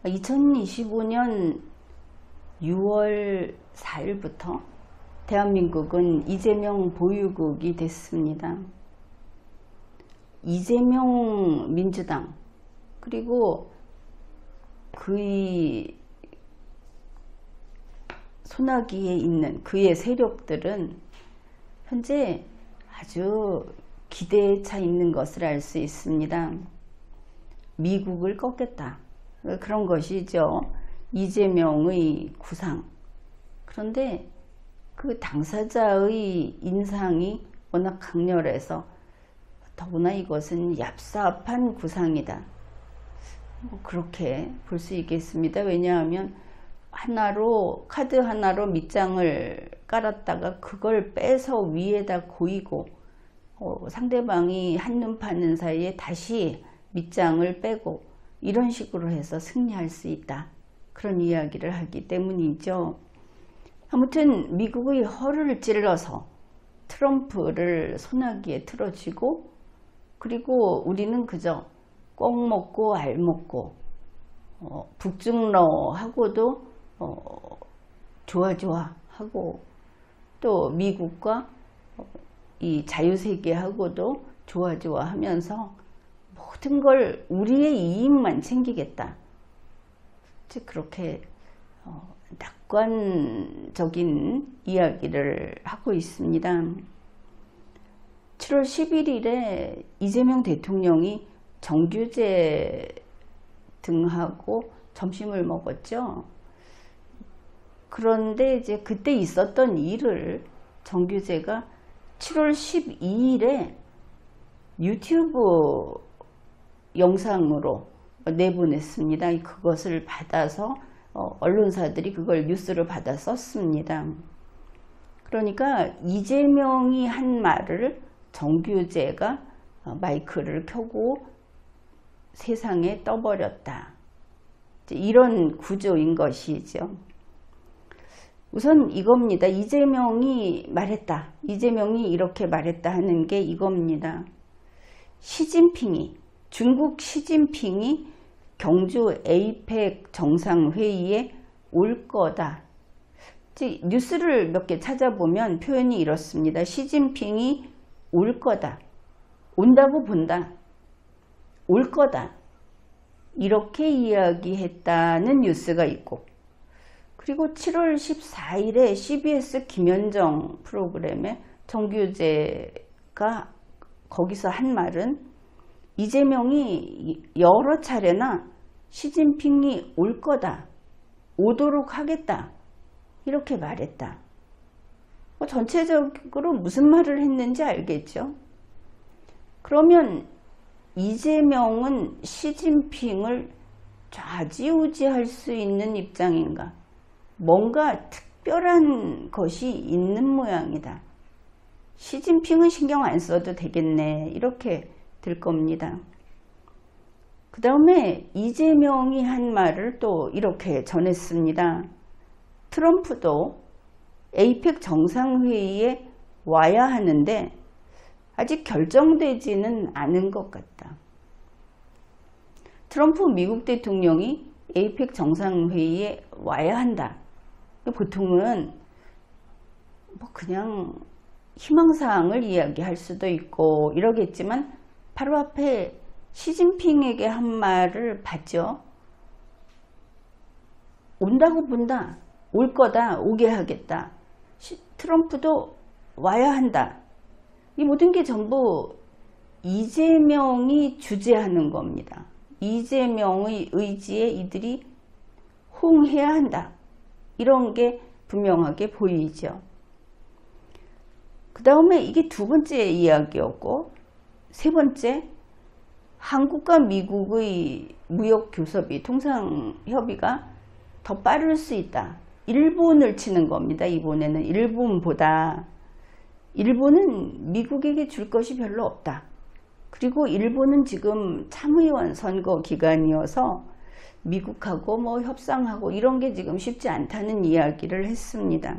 2025년 6월 4일부터 대한민국은 이재명 보유국이 됐습니다. 이재명 민주당 그리고 그의 손아귀에 있는 그의 세력들은 현재 아주 기대에 차 있는 것을 알 수 있습니다. 미국을 꺾겠다. 그런 것이죠. 이재명의 구상. 그런데 그 당사자의 인상이 워낙 강렬해서 더구나 이것은 얍삽한 구상이다. 그렇게 볼 수 있겠습니다. 왜냐하면 카드 하나로 밑장을 깔았다가 그걸 빼서 위에다 고이고 상대방이 한눈 파는 사이에 다시 밑장을 빼고 이런 식으로 해서 승리할 수 있다. 그런 이야기를 하기 때문이죠. 아무튼 미국의 허를 찔러서 트럼프를 소나기에 틀어쥐고 그리고 우리는 그저 꼭 먹고 알 먹고 북중러하고도 좋아 하고 또 미국과 이 자유세계하고도 좋아 하면서 모든 걸 우리의 이익만 챙기겠다. 그렇게 낙관적인 이야기를 하고 있습니다. 7월 11일에 이재명 대통령이 정규재 등하고 점심을 먹었죠. 그런데 이제 그때 있었던 일을 정규재가 7월 12일에 유튜브 영상으로 내보냈습니다. 그것을 받아서 언론사들이 그걸 뉴스로 받아 썼습니다. 그러니까 이재명이 한 말을 정규재가 마이크를 켜고 세상에 떠버렸다. 이런 구조인 것이죠. 우선 이겁니다. 이재명이 말했다. 이재명이 이렇게 말했다 하는 게 이겁니다. 중국 시진핑이 경주 에이펙 정상회의에 올 거다. 뉴스를 몇 개 찾아보면 표현이 이렇습니다. 시진핑이 올 거다. 온다고 본다. 올 거다. 이렇게 이야기했다는 뉴스가 있고 그리고 7월 14일에 CBS 김현정 프로그램에 정규재가 거기서 한 말은 이재명이 여러 차례나 시진핑이 올 거다. 오도록 하겠다. 이렇게 말했다. 전체적으로 무슨 말을 했는지 알겠죠? 그러면 이재명은 시진핑을 좌지우지할 수 있는 입장인가? 뭔가 특별한 것이 있는 모양이다. 시진핑은 신경 안 써도 되겠네. 이렇게 될 겁니다. 그 다음에 이재명이 한 말을 또 이렇게 전했습니다. 트럼프도 에이펙 정상회의에 와야 하는데 아직 결정되지는 않은 것 같다. 트럼프 미국 대통령이 에이펙 정상회의에 와야 한다. 보통은 그냥 희망사항을 이야기할 수도 있고 이러겠지만 바로 앞에 시진핑에게 한 말을 봤죠. 온다고 본다. 올 거다. 오게 하겠다. 트럼프도 와야 한다. 이 모든 게 전부 이재명이 주재하는 겁니다. 이재명의 의지에 이들이 호응해야 한다. 이런 게 분명하게 보이죠. 그 다음에 이게 두 번째 이야기였고 세 번째 한국과 미국의 무역 교섭이 통상협의가 더 빠를 수 있다. 일본을 치는 겁니다. 이번에는 일본보다 일본은 미국에게 줄 것이 별로 없다. 그리고 일본은 지금 참의원 선거 기간이어서 미국하고 협상하고 이런 게 지금 쉽지 않다는 이야기를 했습니다.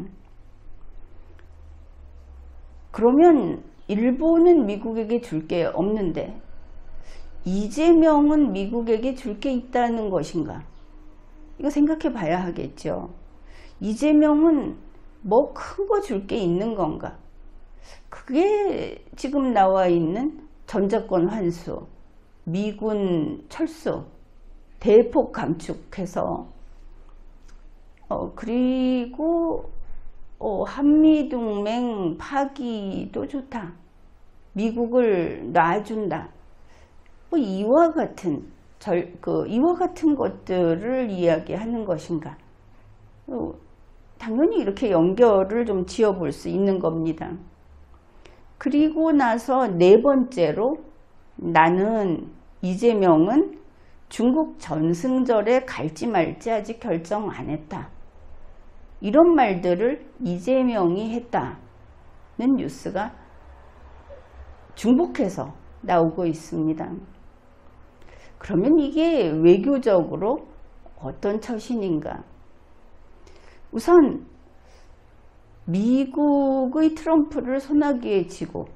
그러면 일본은 미국에게 줄 게 없는데 이재명은 미국에게 줄 게 있다는 것인가? 이거 생각해 봐야 하겠죠. 이재명은 뭐 큰 거 줄 게 있는 건가? 그게 지금 나와 있는 전작권 환수, 미군 철수, 대폭 감축해서 그리고 한미동맹 파기도 좋다. 미국을 놔준다. 뭐 이와 같은 것들을 이야기하는 것인가? 당연히 이렇게 연결을 좀 지어볼 수 있는 겁니다. 그리고 나서 네 번째로 나는 이재명은 중국 전승절에 갈지 말지 아직 결정 안 했다. 이런 말들을 이재명이 했다는 뉴스가 중복해서 나오고 있습니다. 그러면 이게 외교적으로 어떤 처신인가? 우선 미국의 트럼프를 소나기에 쥐고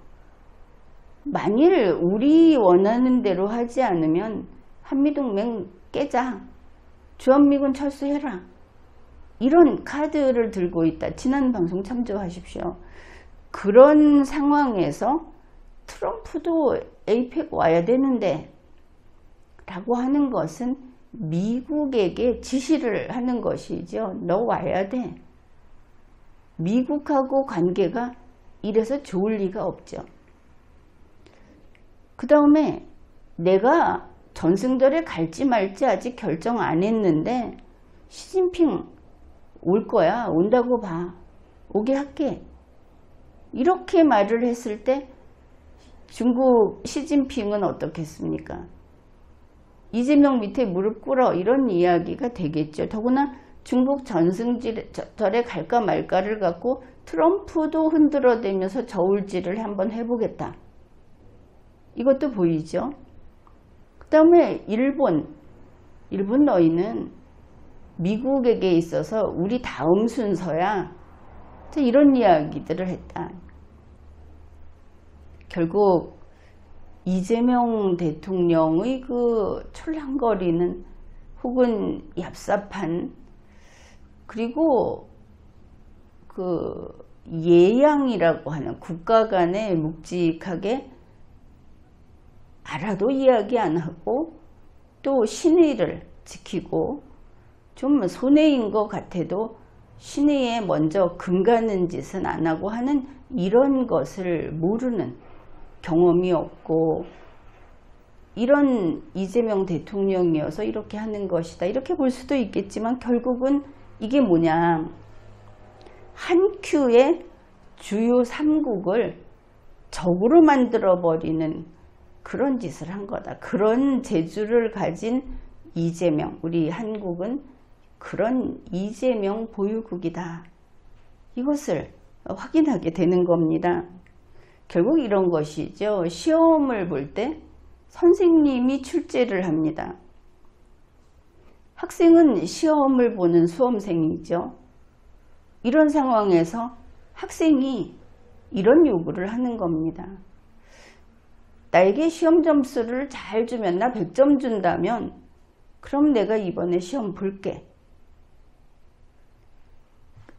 만일 우리 원하는 대로 하지 않으면 한미동맹 깨자, 주한미군 철수해라, 이런 카드를 들고 있다. 지난 방송 참조하십시오. 그런 상황에서 트럼프도 에이펙 와야 되는데 라고 하는 것은 미국에게 지시를 하는 것이죠. 너 와야 돼. 미국하고 관계가 이래서 좋을 리가 없죠. 그 다음에 내가 전승절에 갈지 말지 아직 결정 안 했는데 시진핑 올 거야. 온다고 봐. 오게 할게. 이렇게 말을 했을 때 중국 시진핑은 어떻겠습니까? 이재명 밑에 무릎 꿇어, 이런 이야기가 되겠죠. 더구나 중국 전승절에 갈까 말까를 갖고 트럼프도 흔들어대면서 저울질을 한번 해보겠다. 이것도 보이죠. 그 다음에 일본 너희는 미국에게 있어서 우리 다음 순서야. 이런 이야기들을 했다. 결국 이재명 대통령의 그 촐랑거리는 혹은 얍삽한, 그리고 그 예양이라고 하는 국가 간에 묵직하게 알아도 이야기 안 하고 또 신의를 지키고 좀 손해인 것 같아도 신의에 먼저 금 가는 짓은 안 하고 하는 이런 것을 모르는, 경험이 없고 이런 이재명 대통령이어서 이렇게 하는 것이다. 이렇게 볼 수도 있겠지만 결국은 이게 뭐냐. 한 큐의 주요 3국을 적으로 만들어버리는 그런 짓을 한 거다. 그런 재주를 가진 이재명, 우리 한국은 그런 이재명 보유국이다. 이것을 확인하게 되는 겁니다. 결국 이런 것이죠. 시험을 볼 때 선생님이 출제를 합니다. 학생은 시험을 보는 수험생이죠. 이런 상황에서 학생이 이런 요구를 하는 겁니다. 나에게 시험 점수를 잘 주면, 나 100점 준다면 그럼 내가 이번에 시험 볼게.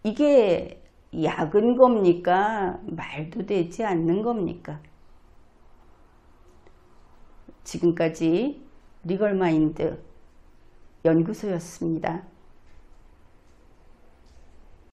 이게 약은 겁니까? 말도 되지 않는 겁니까? 지금까지 리걸마인드 연구소였습니다.